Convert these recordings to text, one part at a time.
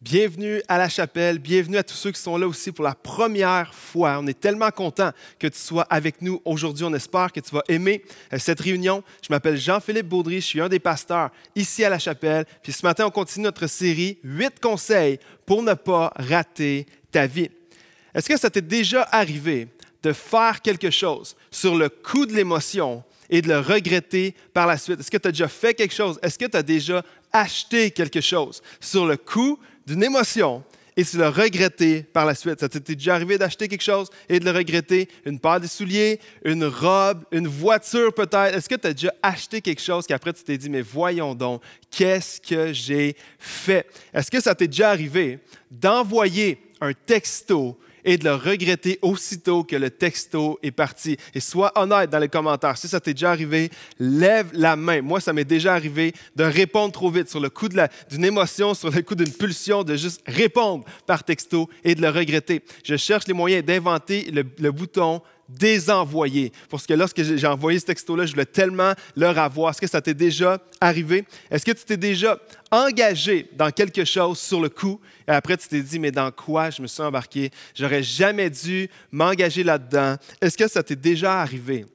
Bienvenue à la chapelle, bienvenue à tous ceux qui sont là aussi pour la première fois. On est tellement contents que tu sois avec nous aujourd'hui. On espère que tu vas aimer cette réunion. Je m'appelle Jean-Philippe Baudry, je suis un des pasteurs ici à la chapelle. Puis ce matin, on continue notre série « 8 conseils pour ne pas rater ta vie ». Est-ce que ça t'est déjà arrivé de faire quelque chose sur le coup de l'émotion et de le regretter par la suite? Est-ce que tu as déjà fait quelque chose? Est-ce que tu as déjà acheté quelque chose sur le coup d'une émotion et de le regretter par la suite? Ça t'est déjà arrivé d'acheter quelque chose et de le regretter? Une paire de souliers, une robe, une voiture peut-être. Est-ce que tu as déjà acheté quelque chose qu'après tu t'es dit, mais voyons donc, qu'est-ce que j'ai fait? Est-ce que ça t'est déjà arrivé d'envoyer un texto et de le regretter aussitôt que le texto est parti? Et sois honnête dans les commentaires. Si ça t'est déjà arrivé, lève la main. Moi, ça m'est déjà arrivé de répondre trop vite sur le coup d'une émotion, sur le coup d'une pulsion, de juste répondre par texto et de le regretter. Je cherche les moyens d'inventer le bouton désenvoyer. Parce que lorsque j'ai envoyé ce texto-là, je voulais tellement le avoir. Est-ce que ça t'est déjà arrivé? Est-ce que tu t'es déjà engagé dans quelque chose sur le coup et après tu t'es dit, mais dans quoi je me suis embarqué? J'aurais jamais dû m'engager là-dedans. Est-ce que ça t'est déjà arrivé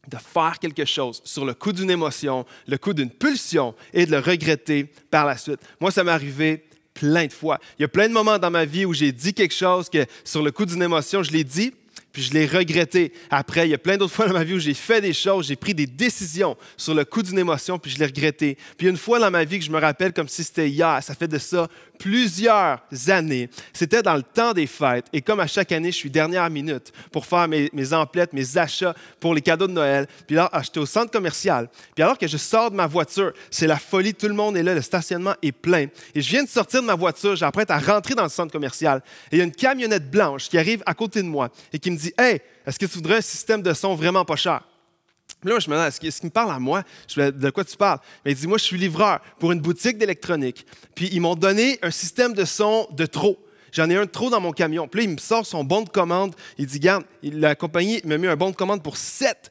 de faire quelque chose sur le coup d'une émotion, le coup d'une pulsion et de le regretter par la suite? Moi, ça m'est arrivé plein de fois. Il y a plein de moments dans ma vie où j'ai dit quelque chose que sur le coup d'une émotion, je l'ai dit, puis je l'ai regretté. Après, il y a plein d'autres fois dans ma vie où j'ai fait des choses, j'ai pris des décisions sur le coup d'une émotion, puis je l'ai regretté. Puis une fois dans ma vie que je me rappelle comme si c'était hier, ça fait de ça plusieurs années. C'était dans le temps des fêtes. Et comme à chaque année, je suis dernière minute pour faire mes emplettes, mes achats pour les cadeaux de Noël. Puis là, j'étais au centre commercial. Puis alors que je sors de ma voiture, c'est la folie, tout le monde est là, le stationnement est plein. Et je viens de sortir de ma voiture, j'apprête à rentrer dans le centre commercial. Et il y a une camionnette blanche qui arrive à côté de moi et qui me dit « Hey, est-ce que tu voudrais un système de son vraiment pas cher? » Puis là, je me demande, est-ce qu'il me parle à moi? Je me dis, de quoi tu parles? Mais il dit, moi, je suis livreur pour une boutique d'électronique. Puis ils m'ont donné un système de son de trop. J'en ai un de trop dans mon camion. Puis là, il me sort son bon de commande. Il dit, regarde, la compagnie m'a mis un bon de commande pour 7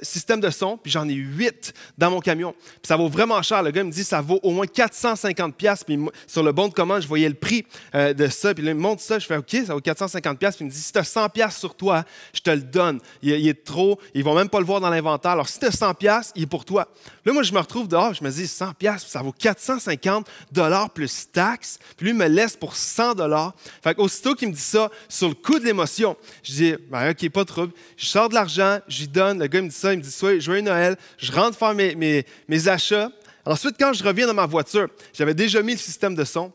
systèmes de son, puis j'en ai 8 dans mon camion. Puis ça vaut vraiment cher. Le gars me dit, ça vaut au moins 450$. Puis sur le bon de commande, je voyais le prix de ça. Puis là, il me montre ça. Je fais, OK, ça vaut 450$. Puis il me dit, si tu as 100$ sur toi, je te le donne. Il est trop. Ils ne vont même pas le voir dans l'inventaire. Alors, si tu as 100$, il est pour toi. Là, moi, je me retrouve dehors. Je me dis, 100$, ça vaut 450$ plus taxes. Puis lui, il me laisse pour 100$. Fait qu'aussitôt qu'il me dit ça, sur le coup de l'émotion, je dis, ben, OK, pas de trouble. Je sors de l'argent, je lui donne. Le gars me dit ça, il me dit, joyeux Noël. Je rentre faire mes achats. Ensuite, quand je reviens dans ma voiture, j'avais déjà mis le système de son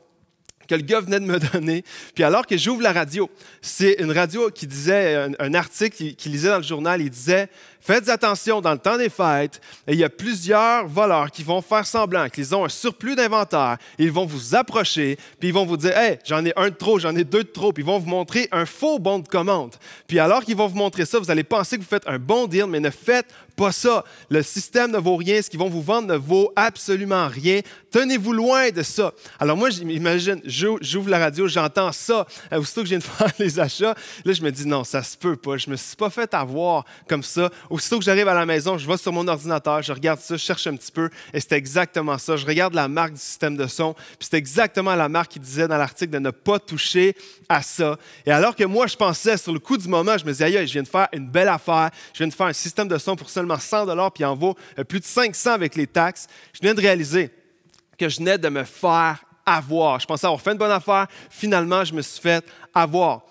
que le gars venait de me donner. Puis alors que j'ouvre la radio, c'est une radio qui disait, un article qu'il lisait dans le journal, il disait « Faites attention, dans le temps des fêtes, il y a plusieurs voleurs qui vont faire semblant qu'ils ont un surplus d'inventaire. Ils vont vous approcher, puis ils vont vous dire « Hey, j'en ai un de trop, j'en ai deux de trop. » Puis ils vont vous montrer un faux bon de commande. Puis alors qu'ils vont vous montrer ça, vous allez penser que vous faites un bon deal, mais ne faites pas ça. Le système ne vaut rien. Ce qu'ils vont vous vendre ne vaut absolument rien. Tenez-vous loin de ça. Alors moi, j'imagine, j'ouvre la radio, j'entends ça. Aussitôt que je viens de faire les achats, là, je me dis non, ça se peut pas. Je me suis pas fait avoir comme ça. Aussitôt que j'arrive à la maison, je vais sur mon ordinateur, je regarde ça, je cherche un petit peu et c'est exactement ça. Je regarde la marque du système de son, puis c'est exactement la marque qui disait dans l'article de ne pas toucher à ça. Et alors que moi, je pensais sur le coup du moment, je me disais, aïe, je viens de faire une belle affaire. Je viens de faire un système de son pour seulement 100$, puis il en vaut plus de 500 avec les taxes. Je viens de réaliser que je venais de me faire avoir. Je pensais avoir fait une bonne affaire. Finalement, je me suis fait avoir.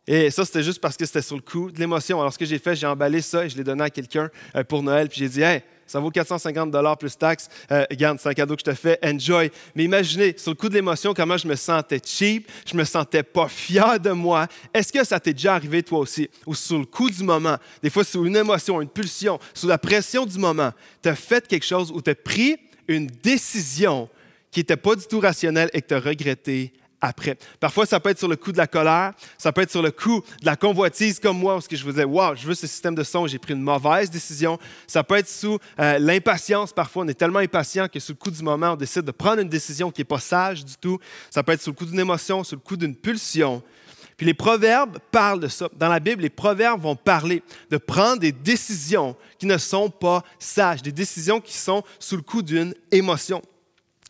Et ça, c'était juste parce que c'était sur le coup de l'émotion. Alors, ce que j'ai fait, j'ai emballé ça et je l'ai donné à quelqu'un pour Noël. Puis j'ai dit, hey, ça vaut 450$ plus taxes. Regarde, c'est un cadeau que je te fais. Enjoy. Mais imaginez, sur le coup de l'émotion, comment je me sentais cheap. Je me sentais pas fier de moi. Est-ce que ça t'est déjà arrivé, toi aussi? Ou sur le coup du moment, des fois, sous une émotion, une pulsion, sous la pression du moment, tu as fait quelque chose ou tu as pris une décision qui n'était pas du tout rationnelle et que tu as regretté après. Parfois, ça peut être sur le coup de la colère, ça peut être sur le coup de la convoitise comme moi, parce que je me disais, wow, je veux ce système de son, j'ai pris une mauvaise décision. Ça peut être sous l'impatience, parfois, on est tellement impatient que sous le coup du moment, on décide de prendre une décision qui n'est pas sage du tout. Ça peut être sous le coup d'une émotion, sous le coup d'une pulsion. Puis les proverbes parlent de ça. Dans la Bible, les proverbes vont parler de prendre des décisions qui ne sont pas sages, des décisions qui sont sous le coup d'une émotion.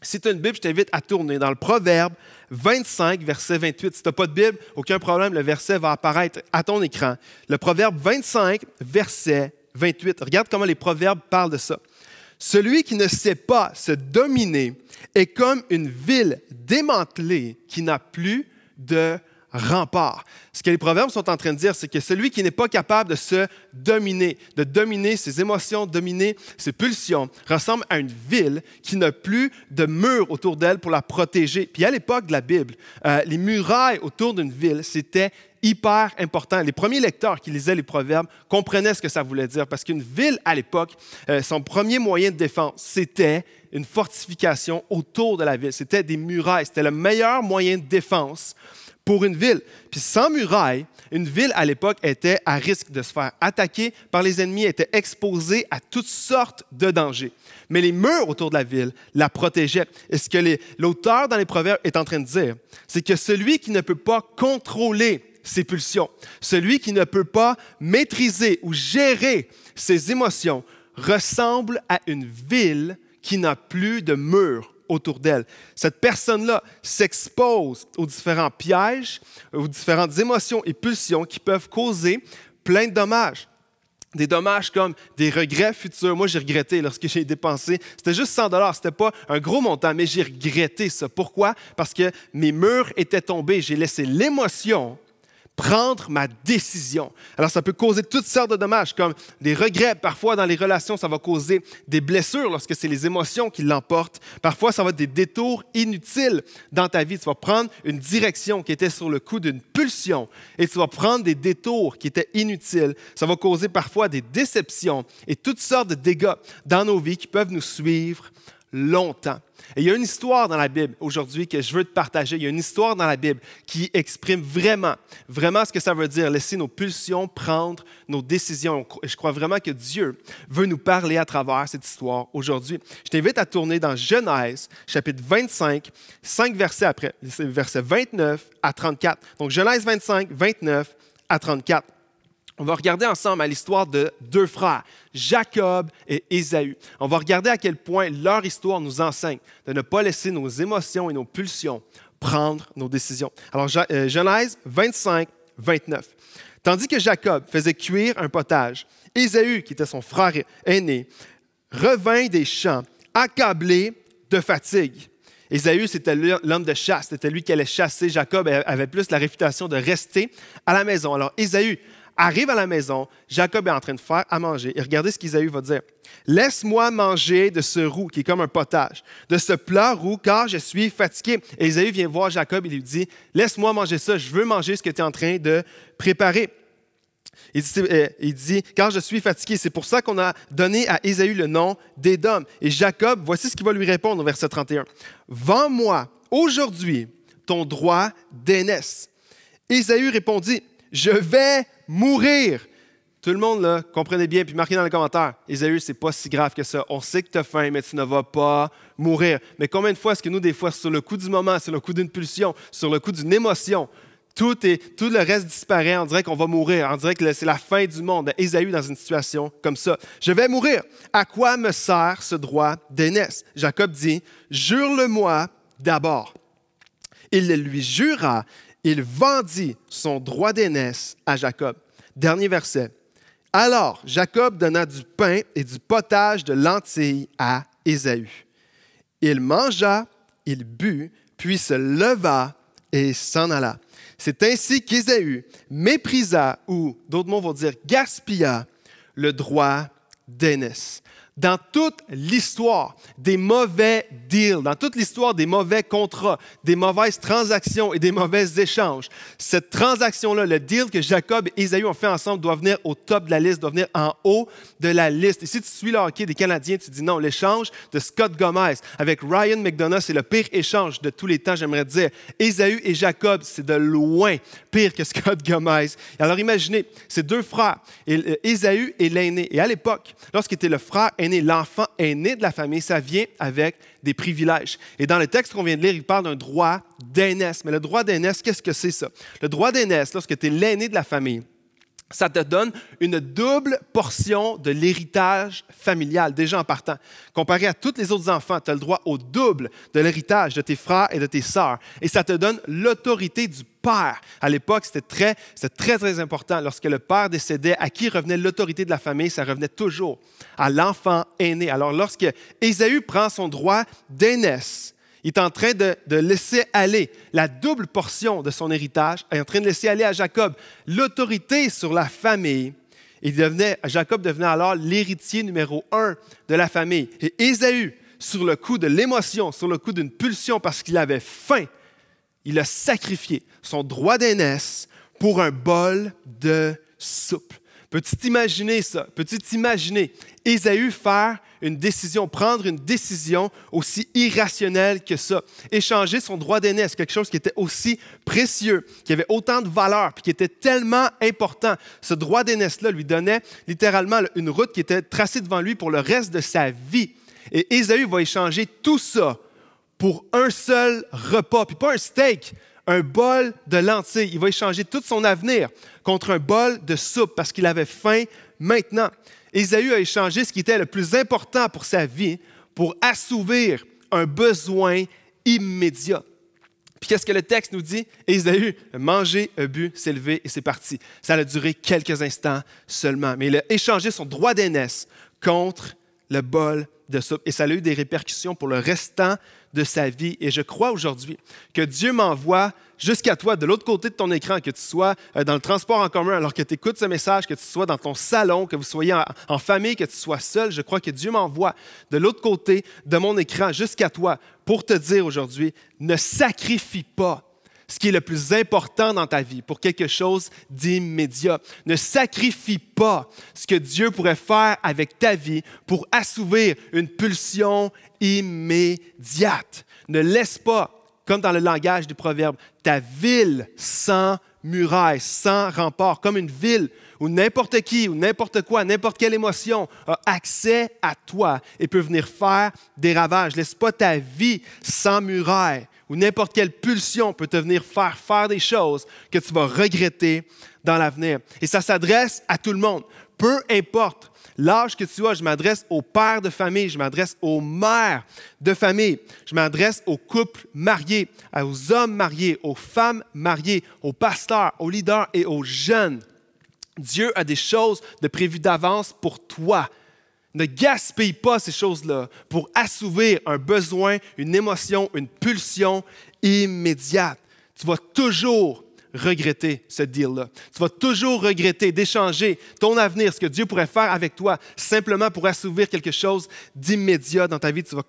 Si tu as une Bible, je t'invite à tourner dans le Proverbe 25, verset 28. Si tu n'as pas de Bible, aucun problème, le verset va apparaître à ton écran. Le Proverbe 25, verset 28. Regarde comment les Proverbes parlent de ça. Celui qui ne sait pas se dominer est comme une ville démantelée qui n'a plus de rempart. Ce que les Proverbes sont en train de dire, c'est que celui qui n'est pas capable de se dominer, de dominer ses émotions, dominer ses pulsions, ressemble à une ville qui n'a plus de murs autour d'elle pour la protéger. Puis à l'époque de la Bible, les murailles autour d'une ville, c'était hyper important. Les premiers lecteurs qui lisaient les Proverbes comprenaient ce que ça voulait dire parce qu'une ville, à l'époque, son premier moyen de défense, c'était une fortification autour de la ville. C'était des murailles. C'était le meilleur moyen de défense pour une ville. Puis sans murailles, une ville à l'époque était à risque de se faire attaquer par les ennemis, était exposée à toutes sortes de dangers. Mais les murs autour de la ville la protégeaient. Et ce que l'auteur dans les Proverbes est en train de dire, c'est que celui qui ne peut pas contrôler ses pulsions, celui qui ne peut pas maîtriser ou gérer ses émotions, ressemble à une ville qui n'a plus de murs autour d'elle. Cette personne-là s'expose aux différents pièges, aux différentes émotions et pulsions qui peuvent causer plein de dommages. Des dommages comme des regrets futurs. Moi, j'ai regretté lorsque j'ai dépensé. C'était juste 100 $. Ce n'était pas un gros montant, mais j'ai regretté ça. Pourquoi? Parce que mes murs étaient tombés. J'ai laissé l'émotion prendre ma décision. Alors, ça peut causer toutes sortes de dommages, comme des regrets. Parfois, dans les relations, ça va causer des blessures lorsque c'est les émotions qui l'emportent. Parfois, ça va être des détours inutiles dans ta vie. Tu vas prendre une direction qui était sur le coup d'une pulsion et tu vas prendre des détours qui étaient inutiles. Ça va causer parfois des déceptions et toutes sortes de dégâts dans nos vies qui peuvent nous suivre longtemps. Et il y a une histoire dans la Bible aujourd'hui que je veux te partager. Il y a une histoire dans la Bible qui exprime vraiment ce que ça veut dire, laisser nos pulsions prendre nos décisions. Je crois vraiment que Dieu veut nous parler à travers cette histoire aujourd'hui. Je t'invite à tourner dans Genèse, chapitre 25, 5 versets après, versets 29 à 34. Donc, Genèse 25, 29 à 34. On va regarder ensemble à l'histoire de deux frères, Jacob et Ésaü. On va regarder à quel point leur histoire nous enseigne de ne pas laisser nos émotions et nos pulsions prendre nos décisions. Alors, Genèse 25, 29. Tandis que Jacob faisait cuire un potage, Ésaü, qui était son frère aîné, revint des champs, accablé de fatigue. Ésaü, c'était l'homme de chasse, c'était lui qui allait chasser. Jacob avait plus la réputation de rester à la maison. Alors, Ésaü arrive à la maison, Jacob est en train de faire à manger. Et regardez ce qu'Ésaü va dire. « Laisse-moi manger de ce roux, qui est comme un potage, de ce plat roux, car je suis fatigué. » Et Ésaü vient voir Jacob et lui dit, « Laisse-moi manger ça, je veux manger ce que tu es en train de préparer. » Il dit, « Car je suis fatigué. » C'est pour ça qu'on a donné à Ésaü le nom d'Édom. Et Jacob, voici ce qu'il va lui répondre au verset 31. « Vends-moi aujourd'hui ton droit d'aînesse. » Ésaü répondit, « Je vais mourir. » Tout le monde, là, comprenez bien, puis marquez dans les commentaires. Ésaü, c'est pas si grave que ça. On sait que tu as faim, mais tu ne vas pas mourir. Mais combien de fois est-ce que nous, des fois, sur le coup du moment, sur le coup d'une pulsion, sur le coup d'une émotion, tout le reste disparaît, on dirait qu'on va mourir, on dirait que c'est la fin du monde. Ésaü dans une situation comme ça. Je vais mourir. À quoi me sert ce droit d'aînesse? Jacob dit, jure-le-moi d'abord. Il le lui jura. Il vendit son droit d'aînesse à Jacob. Dernier verset. Alors, Jacob donna du pain et du potage de lentilles à Ésaü. Il mangea, il but, puis se leva et s'en alla. C'est ainsi qu'Ésaü méprisa, ou d'autres mots vont dire gaspilla, le droit d'aînesse. Dans toute l'histoire des mauvais deals, dans toute l'histoire des mauvais contrats, des mauvaises transactions et des mauvais échanges, cette transaction-là, le deal que Jacob et Ésaü ont fait ensemble doit venir au top de la liste, doit venir en haut de la liste. Et si tu suis le hockey des Canadiens, tu dis non, l'échange de Scott Gomez avec Ryan McDonough, c'est le pire échange de tous les temps, j'aimerais dire. Ésaü et Jacob, c'est de loin pire que Scott Gomez. Et alors imaginez, ces deux frères, Ésaü est l'aîné. Et à l'époque, lorsqu'il était le frère aîné, l'enfant aîné de la famille, ça vient avec des privilèges. Et dans le texte qu'on vient de lire, il parle d'un droit d'aînesse. Mais le droit d'aînesse, qu'est-ce que c'est ça? Le droit d'aînesse, lorsque tu es l'aîné de la famille, ça te donne une double portion de l'héritage familial, déjà en partant. Comparé à tous les autres enfants, tu as le droit au double de l'héritage de tes frères et de tes sœurs. Et ça te donne l'autorité du père. À l'époque, c'était très important. Lorsque le père décédait, à qui revenait l'autorité de la famille? Ça revenait toujours à l'enfant aîné. Alors, lorsque Ésaü prend son droit d'aînesse, il est en train de laisser aller la double portion de son héritage, il est en train de laisser aller à Jacob l'autorité sur la famille. Jacob devenait alors l'héritier numéro 1 de la famille. Et Ésaü, sur le coup de l'émotion, sur le coup d'une pulsion parce qu'il avait faim, il a sacrifié son droit d'aînesse pour un bol de soupe. Peux-tu t'imaginer ça? Peux-tu t'imaginer Ésaü faire une décision, prendre une décision aussi irrationnelle que ça? Échanger son droit d'aînesse, quelque chose qui était aussi précieux, qui avait autant de valeur, puis qui était tellement important. Ce droit d'aînesse-là lui donnait littéralement une route qui était tracée devant lui pour le reste de sa vie. Et Ésaü va échanger tout ça pour un seul repas, puis pas un steak, un bol de lentilles. Il va échanger tout son avenir contre un bol de soupe parce qu'il avait faim maintenant. Ésaü a échangé ce qui était le plus important pour sa vie pour assouvir un besoin immédiat. Puis qu'est-ce que le texte nous dit? Ésaü a mangé, a bu, s'est levé et c'est parti. Ça a duré quelques instants seulement, mais il a échangé son droit d'aînesse contre le bol de soupe. Et ça a eu des répercussions pour le restant de sa vie. Et je crois aujourd'hui que Dieu m'envoie jusqu'à toi, de l'autre côté de ton écran, que tu sois dans le transport en commun alors que tu écoutes ce message, que tu sois dans ton salon, que vous soyez en famille, que tu sois seul. Je crois que Dieu m'envoie de l'autre côté de mon écran jusqu'à toi pour te dire aujourd'hui, ne sacrifie pas ce qui est le plus important dans ta vie pour quelque chose d'immédiat. Ne sacrifie pas ce que Dieu pourrait faire avec ta vie pour assouvir une pulsion immédiate. Ne laisse pas, comme dans le langage du proverbe, ta ville sans muraille, sans rempart, comme une ville où n'importe qui, ou n'importe quoi, n'importe quelle émotion a accès à toi et peut venir faire des ravages. Laisse pas ta vie sans muraille, où n'importe quelle pulsion peut te venir faire des choses que tu vas regretter dans l'avenir. Et ça s'adresse à tout le monde. Peu importe l'âge que tu as, je m'adresse aux pères de famille, je m'adresse aux mères de famille, je m'adresse aux couples mariés, aux hommes mariés, aux femmes mariées, aux pasteurs, aux leaders et aux jeunes. Dieu a des choses de prévues d'avance pour toi. Ne gaspille pas ces choses-là pour assouvir un besoin, une émotion, une pulsion immédiate. Tu vas toujours regretter ce deal-là. Tu vas toujours regretter d'échanger ton avenir, ce que Dieu pourrait faire avec toi, simplement pour assouvir quelque chose d'immédiat dans ta vie. Tu vas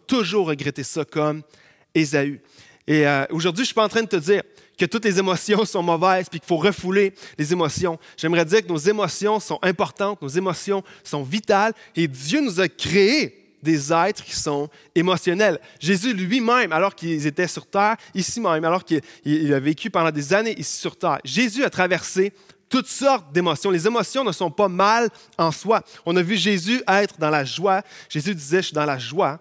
toujours regretter ça comme Ésaü. Et aujourd'hui, je ne suis pas en train de te dire que toutes les émotions sont mauvaises puis qu'il faut refouler les émotions. J'aimerais dire que nos émotions sont importantes, nos émotions sont vitales et Dieu nous a créés des êtres qui sont émotionnels. Jésus lui-même, alors qu'il était sur terre, ici même, alors qu'il a vécu pendant des années ici sur terre, Jésus a traversé toutes sortes d'émotions. Les émotions ne sont pas mal en soi. On a vu Jésus être dans la joie. Jésus disait, je suis dans la joie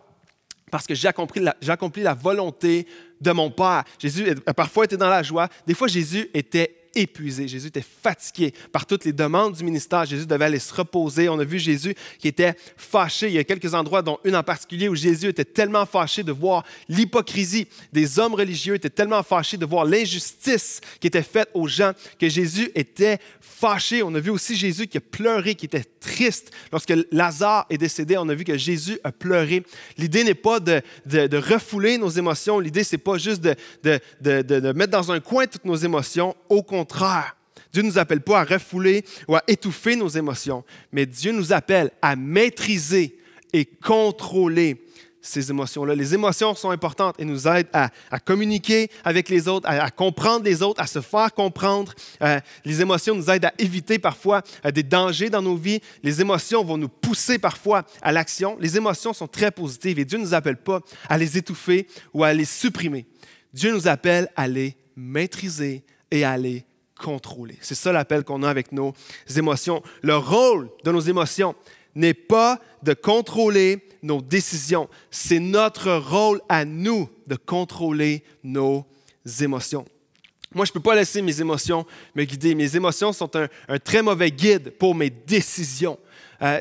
parce que j'ai accompli la volonté de mon Père. Jésus a parfois été dans la joie. Des fois, Jésus était épuisé. Jésus était fatigué par toutes les demandes du ministère. Jésus devait aller se reposer. On a vu Jésus qui était fâché. Il y a quelques endroits, dont une en particulier, où Jésus était tellement fâché de voir l'hypocrisie des hommes religieux, était tellement fâché de voir l'injustice qui était faite aux gens, que Jésus était fâché. On a vu aussi Jésus qui a pleuré, qui était triste. Lorsque Lazare est décédé, on a vu que Jésus a pleuré. L'idée n'est pas de refouler nos émotions. L'idée, c'est pas juste de mettre dans un coin toutes nos émotions. Au contraire, Dieu ne nous appelle pas à refouler ou à étouffer nos émotions, mais Dieu nous appelle à maîtriser et contrôler ces émotions-là. Les émotions sont importantes et nous aident à communiquer avec les autres, à comprendre les autres, à se faire comprendre. Les émotions nous aident à éviter parfois des dangers dans nos vies. Les émotions vont nous pousser parfois à l'action. Les émotions sont très positives et Dieu ne nous appelle pas à les étouffer ou à les supprimer. Dieu nous appelle à les maîtriser et à les contrôler. C'est ça l'appel qu'on a avec nos émotions. Le rôle de nos émotions n'est pas de contrôler nos décisions. C'est notre rôle à nous de contrôler nos émotions. Moi, je ne peux pas laisser mes émotions me guider. Mes émotions sont un très mauvais guide pour mes décisions.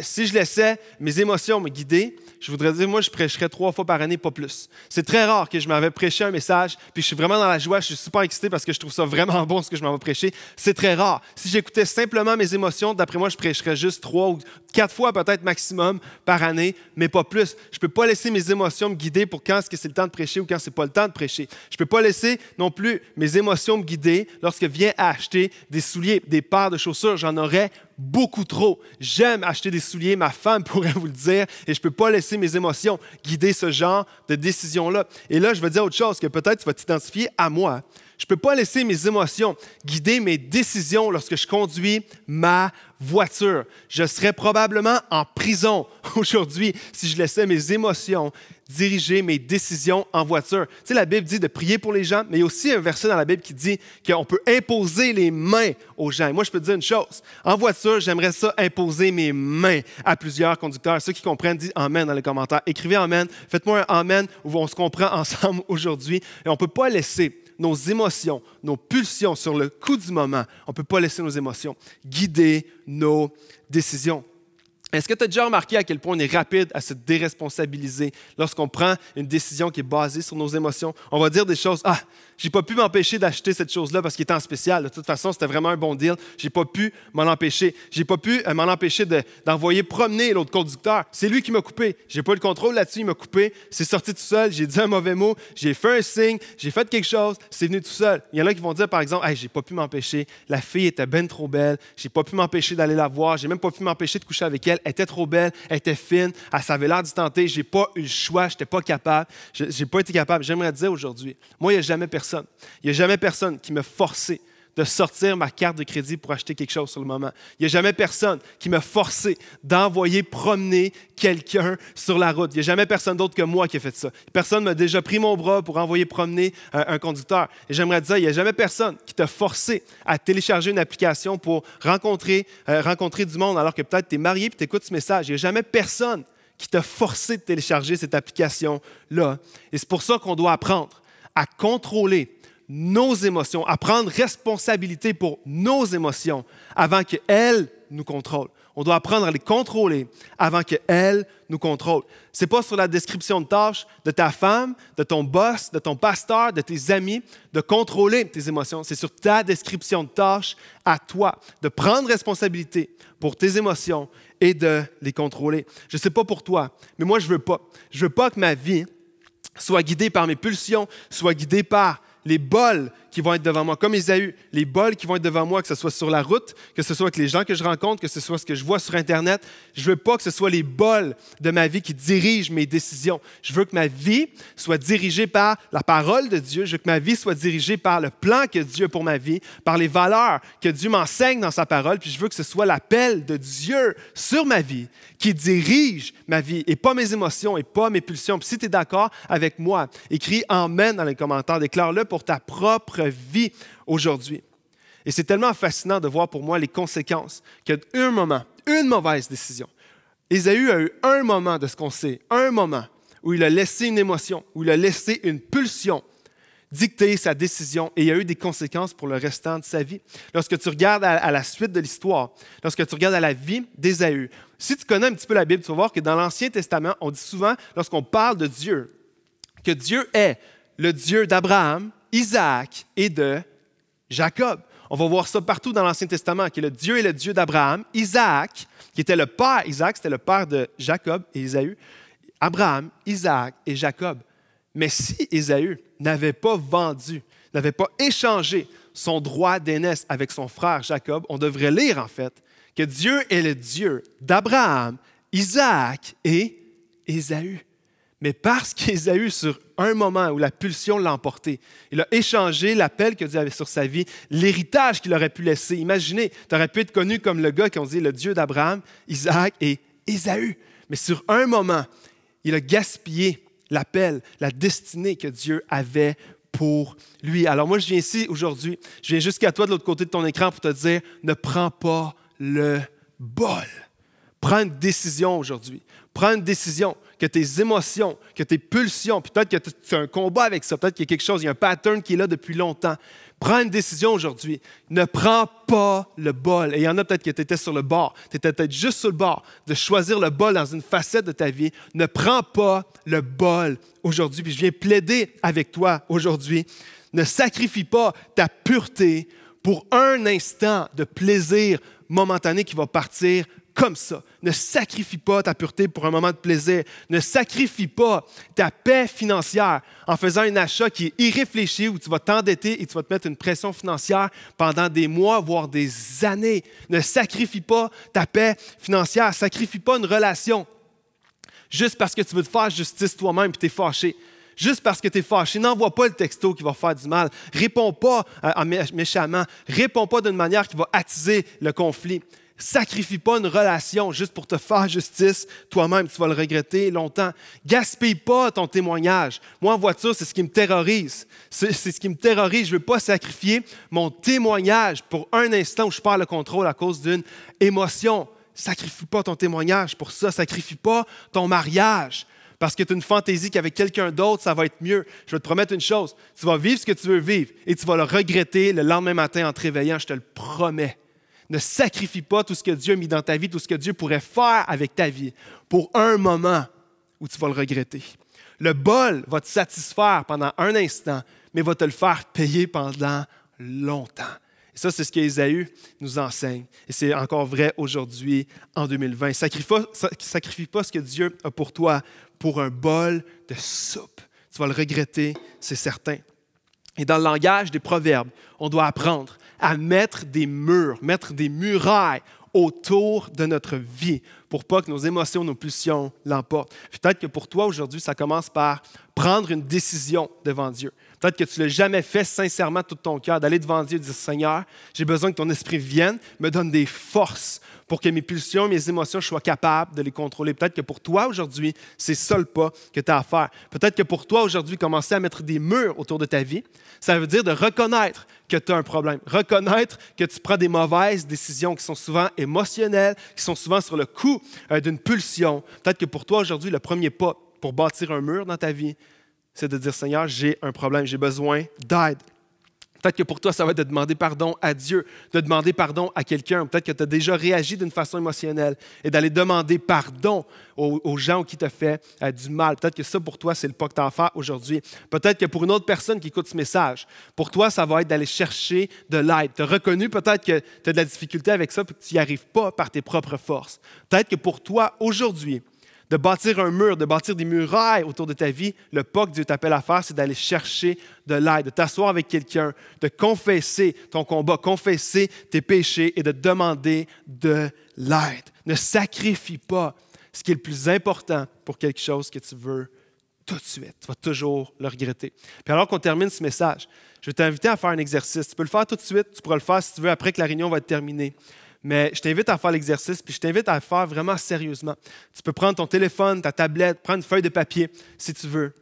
Si je laissais mes émotions me guider, je voudrais dire, moi, je prêcherais 3 fois par année, pas plus. C'est très rare que je m'avais prêché un message, puis je suis vraiment dans la joie, je suis super excité parce que je trouve ça vraiment bon ce que je m'en vais prêcher. C'est très rare. Si j'écoutais simplement mes émotions, d'après moi, je prêcherais juste 3 ou 4 fois peut-être maximum par année, mais pas plus. Je ne peux pas laisser mes émotions me guider pour quand est-ce que c'est le temps de prêcher ou quand c'est pas le temps de prêcher. Je ne peux pas laisser non plus mes émotions me guider lorsque vient à acheter des souliers, des paires de chaussures. J'en aurais beaucoup trop. J'aime acheter des souliers, ma femme pourrait vous le dire, et je ne peux pas laisser mes émotions guider ce genre de décision-là. Et là, je vais dire autre chose, que peut-être tu vas t'identifier à moi. Je ne peux pas laisser mes émotions guider mes décisions lorsque je conduis ma voiture. Je serais probablement en prison aujourd'hui si je laissais mes émotions diriger mes décisions en voiture. Tu sais, la Bible dit de prier pour les gens, mais il y a aussi un verset dans la Bible qui dit qu'on peut imposer les mains aux gens. Et moi, je peux te dire une chose. En voiture, j'aimerais ça imposer mes mains à plusieurs conducteurs. Ceux qui comprennent, disent Amen dans les commentaires. Écrivez Amen. Faites-moi un Amen où on se comprend ensemble aujourd'hui. Et on ne peut pas laisser nos émotions, nos pulsions sur le coup du moment, on ne peut pas laisser nos émotions guider nos décisions. Est-ce que tu as déjà remarqué à quel point on est rapide à se déresponsabiliser lorsqu'on prend une décision qui est basée sur nos émotions? On va dire des choses, « Ah, j'ai pas pu m'empêcher d'acheter cette chose-là parce qu'il était en spécial. De toute façon, c'était vraiment un bon deal. J'ai pas pu m'en empêcher. J'ai pas pu m'en empêcher d'envoyer promener l'autre conducteur. C'est lui qui m'a coupé. J'ai pas eu le contrôle là-dessus, il m'a coupé. C'est sorti tout seul. J'ai dit un mauvais mot. J'ai fait un signe. J'ai fait quelque chose. C'est venu tout seul. Il y en a qui vont dire, par exemple, « Hey, j'ai pas pu m'empêcher. La fille était ben trop belle. J'ai pas pu m'empêcher d'aller la voir. J'ai même pas pu m'empêcher de coucher avec elle. Elle était trop belle. Elle était fine. Elle savait l'air d'y tenter. J'ai pas eu le choix. J'étais pas capable. J'ai pas été capable. » J'aimerais te dire aujourd'hui, moi, il n'y a jamais personne. Il n'y a jamais personne qui m'a forcé de sortir ma carte de crédit pour acheter quelque chose sur le moment. Il n'y a jamais personne qui m'a forcé d'envoyer promener quelqu'un sur la route. Il n'y a jamais personne d'autre que moi qui a fait ça. Personne m'a déjà pris mon bras pour envoyer promener un conducteur. Et j'aimerais te dire, il n'y a jamais personne qui t'a forcé à télécharger une application pour rencontrer du monde alors que peut-être tu es marié et tu écoutes ce message. Il n'y a jamais personne qui t'a forcé de télécharger cette application-là. Et c'est pour ça qu'on doit apprendre à contrôler nos émotions, à prendre responsabilité pour nos émotions avant qu'elles nous contrôlent. On doit apprendre à les contrôler avant qu'elles nous contrôlent. Ce n'est pas sur la description de tâches de ta femme, de ton boss, de ton pasteur, de tes amis, de contrôler tes émotions. C'est sur ta description de tâches à toi, de prendre responsabilité pour tes émotions et de les contrôler. Je ne sais pas pour toi, mais moi, je ne veux pas. Je ne veux pas que ma vie soit guidée par mes pulsions, soit guidée par les bols qui vont être devant moi, comme Ésaü, les bols qui vont être devant moi, que ce soit sur la route, que ce soit avec les gens que je rencontre, que ce soit ce que je vois sur Internet. Je ne veux pas que ce soit les bols de ma vie qui dirigent mes décisions. Je veux que ma vie soit dirigée par la parole de Dieu. Je veux que ma vie soit dirigée par le plan que Dieu a pour ma vie, par les valeurs que Dieu m'enseigne dans sa parole. Puis je veux que ce soit l'appel de Dieu sur ma vie qui dirige ma vie et pas mes émotions et pas mes pulsions. Puis si tu es d'accord avec moi, écris « Amen » dans les commentaires. Déclare-le pour ta propre vie aujourd'hui. Et c'est tellement fascinant de voir pour moi les conséquences qu'il y a un moment, une mauvaise décision. Ésaü a eu un moment de ce qu'on sait, un moment où il a laissé une émotion, où il a laissé une pulsion dicter sa décision et il y a eu des conséquences pour le restant de sa vie. Lorsque tu regardes à la suite de l'histoire, lorsque tu regardes à la vie d'Ésaü, si tu connais un petit peu la Bible, tu vas voir que dans l'Ancien Testament, on dit souvent, lorsqu'on parle de Dieu, que Dieu est le Dieu d'Abraham, Isaac et de Jacob. On va voir ça partout dans l'Ancien Testament, que le Dieu est le Dieu d'Abraham, Isaac, qui était le père, Isaac, c'était le père de Jacob et Ésaü, Abraham, Isaac et Jacob. Mais si Ésaü n'avait pas vendu, n'avait pas échangé son droit d'aînesse avec son frère Jacob, on devrait lire en fait que Dieu est le Dieu d'Abraham, Isaac et Ésaü. Mais parce qu'Ésaü, sur un moment où la pulsion l'a emporté, il a échangé l'appel que Dieu avait sur sa vie, l'héritage qu'il aurait pu laisser. Imaginez, tu aurais pu être connu comme le gars qui on dit le Dieu d'Abraham, Isaac et Ésaü. Mais sur un moment, il a gaspillé l'appel, la destinée que Dieu avait pour lui. Alors moi, je viens ici aujourd'hui, je viens jusqu'à toi de l'autre côté de ton écran pour te dire, ne prends pas le bol. Prends une décision aujourd'hui. Prends une décision que tes émotions, que tes pulsions, peut-être que tu as un combat avec ça, peut-être qu'il y a quelque chose, il y a un pattern qui est là depuis longtemps. Prends une décision aujourd'hui. Ne prends pas le bol. Et il y en a peut-être que tu étais sur le bord. Tu étais peut-être juste sur le bord de choisir le bol dans une facette de ta vie. Ne prends pas le bol aujourd'hui. Puis je viens plaider avec toi aujourd'hui. Ne sacrifie pas ta pureté pour un instant de plaisir momentané qui va partir comme ça. Ne sacrifie pas ta pureté pour un moment de plaisir. Ne sacrifie pas ta paix financière en faisant un achat qui est irréfléchi où tu vas t'endetter et tu vas te mettre une pression financière pendant des mois, voire des années. Ne sacrifie pas ta paix financière. Sacrifie pas une relation juste parce que tu veux te faire justice toi-même et tu es fâché. Juste parce que tu es fâché, n'envoie pas le texto qui va faire du mal. Réponds pas méchamment. Réponds pas d'une manière qui va attiser le conflit. Sacrifie pas une relation juste pour te faire justice toi-même. Tu vas le regretter longtemps. Gaspille pas ton témoignage. Moi, en voiture, c'est ce qui me terrorise. C'est ce qui me terrorise. Je ne veux pas sacrifier mon témoignage pour un instant où je perds le contrôle à cause d'une émotion. Sacrifie pas ton témoignage pour ça. Sacrifie pas ton mariage. Parce que tu as une fantaisie qu'avec quelqu'un d'autre, ça va être mieux. Je vais te promettre une chose. Tu vas vivre ce que tu veux vivre et tu vas le regretter le lendemain matin en te réveillant. Je te le promets. Ne sacrifie pas tout ce que Dieu a mis dans ta vie, tout ce que Dieu pourrait faire avec ta vie pour un moment où tu vas le regretter. Le bol va te satisfaire pendant un instant, mais va te le faire payer pendant longtemps. Et ça, c'est ce qu'Ésaü nous enseigne. Et c'est encore vrai aujourd'hui, en 2020. Sacrifie pas ce que Dieu a pour toi pour un bol de soupe. Tu vas le regretter, c'est certain. Et dans le langage des proverbes, on doit apprendre à mettre des murs, mettre des murailles autour de notre vie pour pas que nos émotions, nos pulsions l'emportent. Peut-être que pour toi, aujourd'hui, ça commence par prendre une décision devant Dieu. Peut-être que tu ne l'as jamais fait sincèrement de tout ton cœur, d'aller devant Dieu et de dire « Seigneur, j'ai besoin que ton esprit vienne, me donne des forces pour que mes pulsions, mes émotions, je sois capable de les contrôler. » Peut-être que pour toi, aujourd'hui, c'est ça le pas que tu as à faire. Peut-être que pour toi, aujourd'hui, commencer à mettre des murs autour de ta vie, ça veut dire de reconnaître que tu as un problème. Reconnaître que tu prends des mauvaises décisions qui sont souvent émotionnelles, qui sont souvent sur le coup d'une pulsion. Peut-être que pour toi, aujourd'hui, le premier pas pour bâtir un mur dans ta vie, c'est de dire « Seigneur, j'ai un problème, j'ai besoin d'aide. » Peut-être que pour toi, ça va être de demander pardon à Dieu, de demander pardon à quelqu'un. Peut-être que tu as déjà réagi d'une façon émotionnelle et d'aller demander pardon aux gens qui t'ont fait du mal. Peut-être que ça, pour toi, c'est le pas que tu as à faire aujourd'hui. Peut-être que pour une autre personne qui écoute ce message, pour toi, ça va être d'aller chercher de l'aide. Tu as reconnu peut-être que tu as de la difficulté avec ça et que tu n'y arrives pas par tes propres forces. Peut-être que pour toi, aujourd'hui, de bâtir un mur, de bâtir des murailles autour de ta vie, le pas que Dieu t'appelle à faire, c'est d'aller chercher de l'aide, de t'asseoir avec quelqu'un, de confesser ton combat, confesser tes péchés et de demander de l'aide. Ne sacrifie pas ce qui est le plus important pour quelque chose que tu veux tout de suite. Tu vas toujours le regretter. Puis alors qu'on termine ce message, je vais t'inviter à faire un exercice. Tu peux le faire tout de suite, tu pourras le faire si tu veux après que la réunion va être terminée. Mais je t'invite à faire l'exercice, puis je t'invite à le faire vraiment sérieusement. Tu peux prendre ton téléphone, ta tablette, prendre une feuille de papier si tu veux.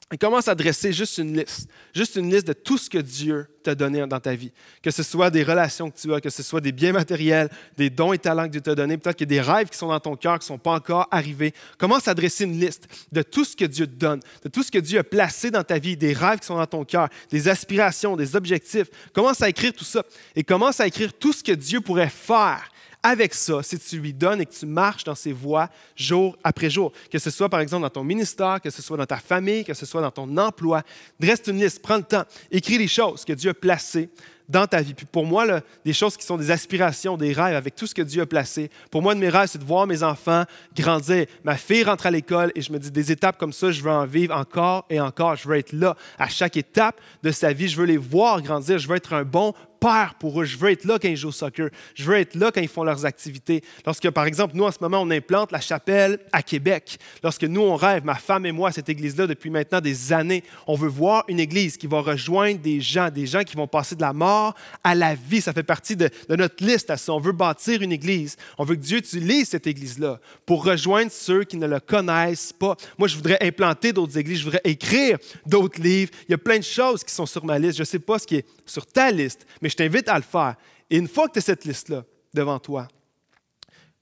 Et commence à dresser juste une liste de tout ce que Dieu t'a donné dans ta vie. Que ce soit des relations que tu as, que ce soit des biens matériels, des dons et talents que Dieu t'a donnés, peut-être qu'il y a des rêves qui sont dans ton cœur qui ne sont pas encore arrivés. Commence à dresser une liste de tout ce que Dieu te donne, de tout ce que Dieu a placé dans ta vie, des rêves qui sont dans ton cœur, des aspirations, des objectifs. Commence à écrire tout ça et commence à écrire tout ce que Dieu pourrait faire avec ça, si tu lui donnes et que tu marches dans ses voies jour après jour, que ce soit par exemple dans ton ministère, que ce soit dans ta famille, que ce soit dans ton emploi, dresse une liste, prends le temps, écris les choses que Dieu a placées dans ta vie. Puis pour moi, là, des choses qui sont des aspirations, des rêves, avec tout ce que Dieu a placé, pour moi, de mes rêves, c'est de voir mes enfants grandir. Ma fille rentre à l'école et je me dis, des étapes comme ça, je veux en vivre encore et encore. Je veux être là à chaque étape de sa vie. Je veux les voir grandir. Je veux être un bon père pour eux. Je veux être là quand ils jouent au soccer. Je veux être là quand ils font leurs activités. Lorsque, par exemple, nous, en ce moment, on implante la chapelle à Québec. Lorsque nous, on rêve, ma femme et moi, cette église-là, depuis maintenant des années, on veut voir une église qui va rejoindre des gens qui vont passer de la mort à la vie. Ça fait partie de notre liste à ça. On veut bâtir une église. On veut que Dieu utilise cette église-là pour rejoindre ceux qui ne le connaissent pas. Moi, je voudrais implanter d'autres églises. Je voudrais écrire d'autres livres. Il y a plein de choses qui sont sur ma liste. Je ne sais pas ce qui est sur ta liste, mais je t'invite à le faire. Et une fois que tu as cette liste-là devant toi,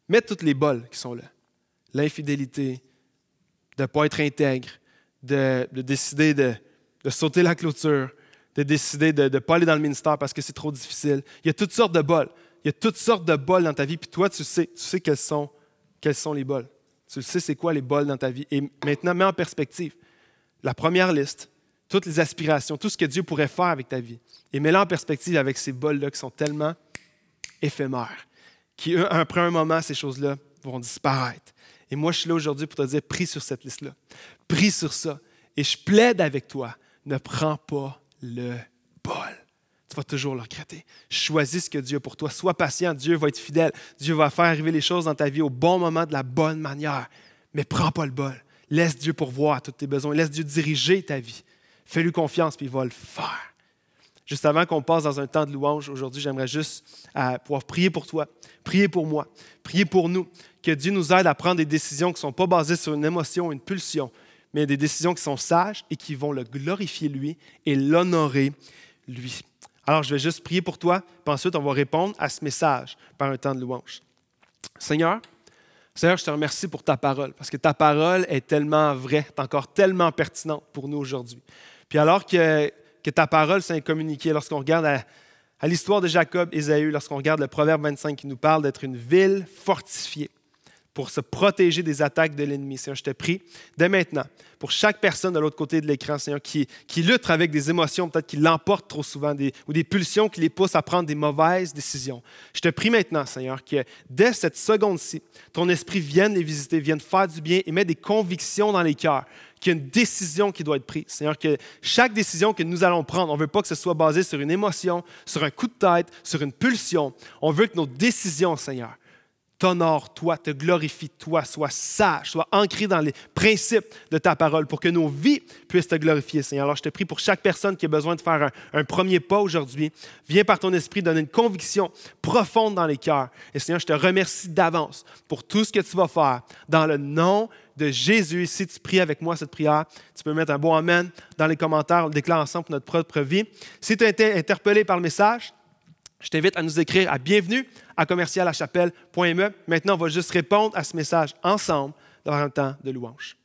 mets toutes les bols qui sont là. L'infidélité, de ne pas être intègre, de décider de sauter la clôture, de décider de ne pas aller dans le ministère parce que c'est trop difficile. Il y a toutes sortes de bols. Il y a toutes sortes de bols dans ta vie, puis toi, tu sais quels sont les bols. Tu le sais, c'est quoi les bols dans ta vie. Et maintenant, mets en perspective la première liste, toutes les aspirations, tout ce que Dieu pourrait faire avec ta vie. Et mets-le en perspective avec ces bols-là qui sont tellement éphémères, qui, après un moment, ces choses-là vont disparaître. Et moi, je suis là aujourd'hui pour te dire, prie sur cette liste-là. Prie sur ça. Et je plaide avec toi, ne prends pas le bol. Tu vas toujours le regretter. Choisis ce que Dieu a pour toi. Sois patient, Dieu va être fidèle. Dieu va faire arriver les choses dans ta vie au bon moment, de la bonne manière. Mais prends pas le bol. Laisse Dieu pourvoir à tous tes besoins. Laisse Dieu diriger ta vie. Fais-lui confiance, puis il va le faire. Juste avant qu'on passe dans un temps de louange, aujourd'hui, j'aimerais juste pouvoir prier pour toi, prier pour moi, prier pour nous, que Dieu nous aide à prendre des décisions qui ne sont pas basées sur une émotion, une pulsion, mais des décisions qui sont sages et qui vont le glorifier lui et l'honorer lui. Alors, je vais juste prier pour toi, puis ensuite, on va répondre à ce message par un temps de louange. Seigneur, je te remercie pour ta parole, parce que ta parole est tellement vraie, est encore tellement pertinente pour nous aujourd'hui. Puis alors que ta parole s'est communiquée, lorsqu'on regarde à l'histoire de Jacob, Ésaü, lorsqu'on regarde le Proverbe 25 qui nous parle d'être une ville fortifiée pour se protéger des attaques de l'ennemi. Seigneur, je te prie dès maintenant, pour chaque personne de l'autre côté de l'écran, Seigneur, qui lutte avec des émotions, peut-être qui l'emportent trop souvent, ou des pulsions qui les poussent à prendre des mauvaises décisions. Je te prie maintenant, Seigneur, que dès cette seconde-ci, ton esprit vienne les visiter, vienne faire du bien et mette des convictions dans les cœurs, qu'il y a une décision qui doit être prise. Seigneur, que chaque décision que nous allons prendre, on ne veut pas que ce soit basé sur une émotion, sur un coup de tête, sur une pulsion. On veut que nos décisions, Seigneur, t'honore, toi, te glorifie, toi, sois sage, sois ancré dans les principes de ta parole pour que nos vies puissent te glorifier, Seigneur. Alors, je te prie pour chaque personne qui a besoin de faire un premier pas aujourd'hui. Viens par ton esprit donner une conviction profonde dans les cœurs. Et Seigneur, je te remercie d'avance pour tout ce que tu vas faire dans le nom de Jésus. Si tu pries avec moi cette prière, tu peux mettre un bon amen dans les commentaires. On le déclare ensemble pour notre propre vie. Si tu as été interpellé par le message, je t'invite à nous écrire à bienvenue@commerciallachapelle.me. Maintenant, on va juste répondre à ce message ensemble dans un temps de louange.